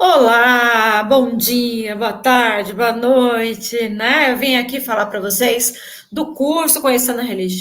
Olá, bom dia, boa tarde, boa noite, né? Eu vim aqui falar para vocês do curso Conhecendo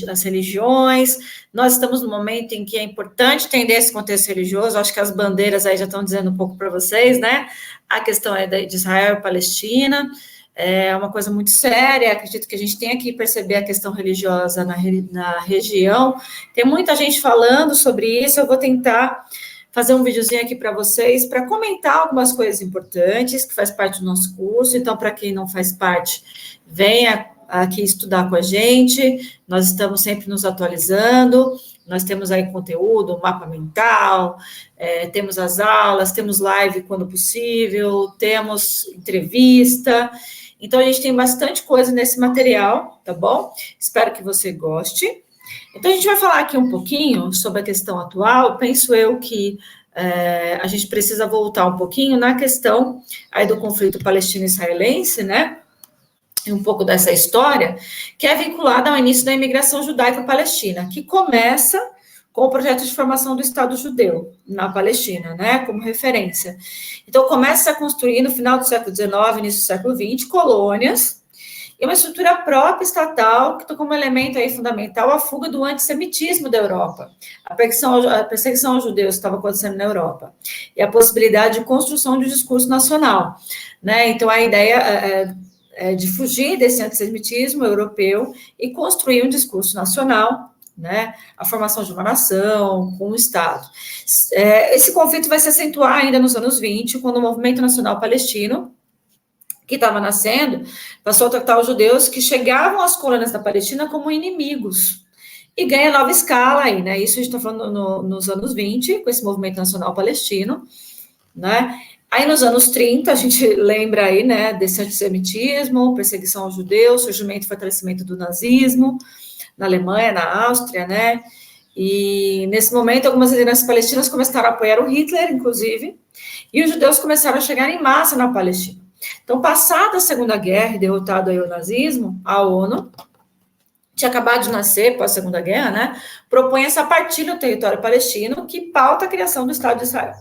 as Religiões. Nós estamos no momento em que é importante entender esse contexto religioso. Acho que as bandeiras aí já estão dizendo um pouco para vocês, né? A questão é de Israel e Palestina. É uma coisa muito séria. Acredito que a gente tenha que perceber a questão religiosa na região. Tem muita gente falando sobre isso. Eu vou tentar fazer um videozinho aqui para vocês, para comentar algumas coisas importantes que faz parte do nosso curso. Então, para quem não faz parte, venha aqui estudar com a gente. Nós estamos sempre nos atualizando. Nós temos aí conteúdo, mapa mental, temos as aulas, temos live quando possível, temos entrevista. Então, a gente tem bastante coisa nesse material, tá bom? Espero que você goste. Então, a gente vai falar aqui um pouquinho sobre a questão atual. Penso eu que a gente precisa voltar um pouquinho na questão aí do conflito palestino-israelense, né? E um pouco dessa história, que é vinculada ao início da imigração judaica-palestina, que começa com o projeto de formação do Estado judeu na Palestina, né, como referência. Então, começa a construir, no final do século XIX, início do século XX, colônias, e uma estrutura própria estatal que tem como elemento aí fundamental a fuga do antissemitismo da Europa, a perseguição aos judeus que estava acontecendo na Europa, e a possibilidade de construção de um discurso nacional, né? Então, a ideia é de fugir desse antissemitismo europeu e construir um discurso nacional, né? A formação de uma nação, com um Estado. Esse conflito vai se acentuar ainda nos anos 20, quando o movimento nacional palestino, que estava nascendo, passou a tratar os judeus que chegavam às colônias da Palestina como inimigos. E ganha nova escala aí, né? Isso a gente está falando nos anos 20, com esse movimento nacional palestino, né? Aí nos anos 30, a gente lembra aí, né, desse antissemitismo, perseguição aos judeus, surgimento e fortalecimento do nazismo, na Alemanha, na Áustria, né? E nesse momento, algumas lideranças palestinas começaram a apoiar o Hitler, inclusive, e os judeus começaram a chegar em massa na Palestina. Então, passada a Segunda Guerra e derrotado aí o nazismo, a ONU, tinha acabado de nascer pós Segunda Guerra, né, propõe essa partilha do território palestino que pauta a criação do Estado de Israel.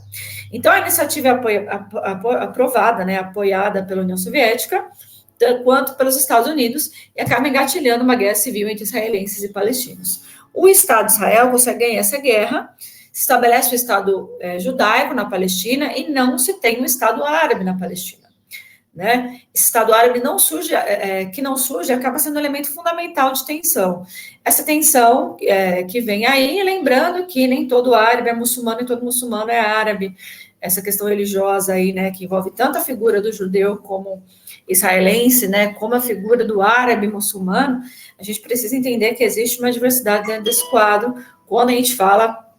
Então, a iniciativa é aprovada, né, apoiada pela União Soviética, quanto pelos Estados Unidos, e acaba engatilhando uma guerra civil entre israelenses e palestinos. O Estado de Israel consegue ganhar essa guerra, se estabelece um Estado judaico na Palestina e não se tem um Estado árabe na Palestina. Né? Esse Estado árabe que não surge, acaba sendo um elemento fundamental de tensão. Essa tensão que vem aí, lembrando que nem todo árabe é muçulmano e todo muçulmano é árabe. Essa questão religiosa aí, né, que envolve tanto a figura do judeu como israelense, né, como a figura do árabe muçulmano, a gente precisa entender que existe uma diversidade dentro desse quadro quando a gente fala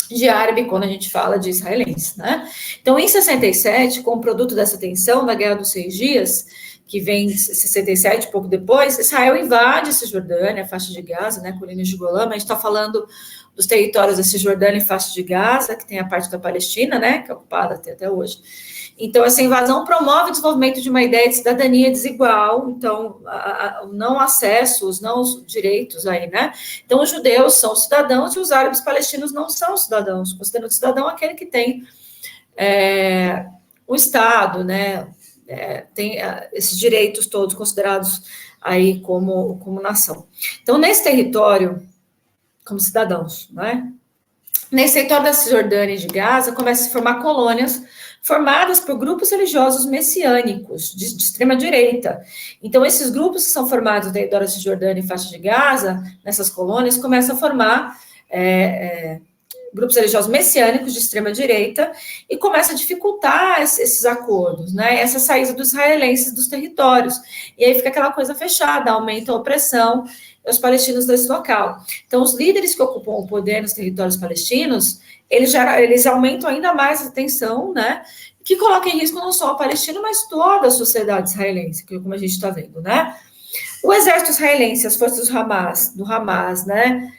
de árabe, quando a gente fala de israelense, né? Então, em 67, com o produto dessa tensão, na Guerra dos 6 Dias, que vem em 67, pouco depois, Israel invade a Cisjordânia, a faixa de Gaza, né, colinas de Golã, mas a gente está falando dos territórios da Cisjordânia e faixa de Gaza, que tem a parte da Palestina, né, que é ocupada até hoje. Então, essa invasão promove o desenvolvimento de uma ideia de cidadania desigual, então, o não acesso, os não direitos aí, né? Então, os judeus são cidadãos e os árabes palestinos não são cidadãos, considerando cidadão aquele que tem o Estado, né? Tem esses direitos todos considerados aí como nação. Então, nesse território, como cidadãos, né? Nesse território da Cisjordânia e de Gaza, começam a se formar colônias formadas por grupos religiosos messiânicos de extrema-direita. Então, esses grupos que são formados no território da Cisjordânia e faixa de Gaza, nessas colônias, começam a formar grupos religiosos messiânicos de extrema-direita e começa a dificultar esses acordos, né? Essa saída dos israelenses dos territórios. E aí fica aquela coisa fechada, aumenta a opressão os palestinos desse local. Então, os líderes que ocupam o poder nos territórios palestinos, eles aumentam ainda mais a tensão, né? Que coloca em risco não só o palestino, mas toda a sociedade israelense, como a gente está vendo, né? O exército israelense, as forças do Hamas, né?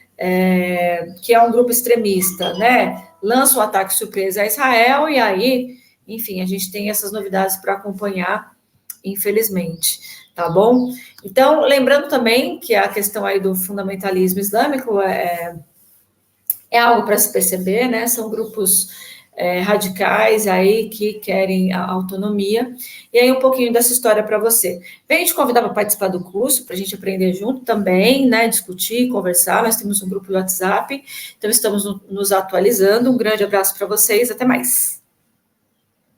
Que é um grupo extremista, né? Lança um ataque surpresa a Israel e aí, enfim, a gente tem essas novidades para acompanhar, infelizmente, tá bom? Então, lembrando também que a questão aí do fundamentalismo islâmico é algo para se perceber, né? São grupos radicais aí que querem a autonomia. E aí um pouquinho dessa história para você. Vem te convidar para participar do curso, para a gente aprender junto também, né? Discutir, conversar. Nós temos um grupo do WhatsApp, então estamos nos atualizando. Um grande abraço para vocês, até mais.